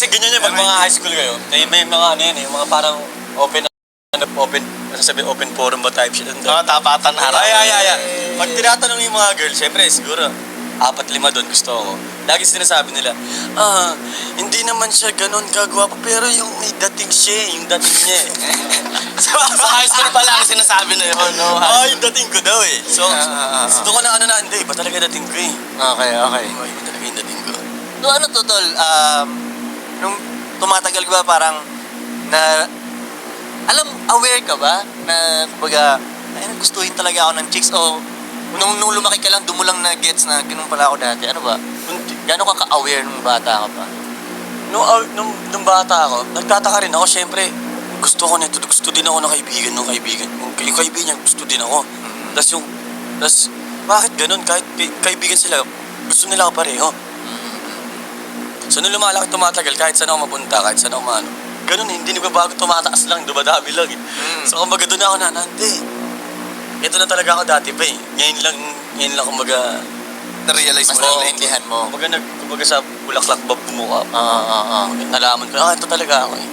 kasi ganyan yun, pag mga high school kayo, may mga ano yun eh, mga parang open, sasabi open forum ba type shit. Tapatan harap. Ay. Pag tinatanong yung mga girl, syempre, siguro, 4-5 doon gusto ako. Lagi sinasabi nila, hindi naman siya ganun kagwapo, pero yung may dating siya, yung dating niya eh. Sa high school pa lang sinasabi na yun, no? Yung dating ko daw eh. So, doon ko na hindi, iba talaga dating ko eh. Okay. Iba talaga yung dating ko. No, ano to, tol? Nung tumatagal ka ba parang aware ka ba na kumbaga, ay gustuhin talaga ako ng chicks o nung lumaki ka lang, doon mo lang na gets na ganun pala ako dati. Ano ba? Gano'n ka ka-aware nung bata ka pa? Nung bata ako, nagtataka rin ako, syempre, gusto ko nito, gusto din ako ng kaibigan. Yung kaibigan, gusto din ako. Tapos, bakit ganun? Kahit kaibigan sila, gusto nila ako pareho. So, nung lumalaki, tumatagal, kahit saan ako mapunta, kahit saan ako maano, ganun eh, hindi nagbabago, tumataas lang, dumadami lang eh. So, kumbaga doon ako hindi. Ito na talaga ako dati pa eh. Ngayon lang kumbaga, Na-realize mo Mas lang. naiintindihan mo. kumbaga sa bulaklak ba bumuka. Oo. Nalaman ko, ito talaga ako eh.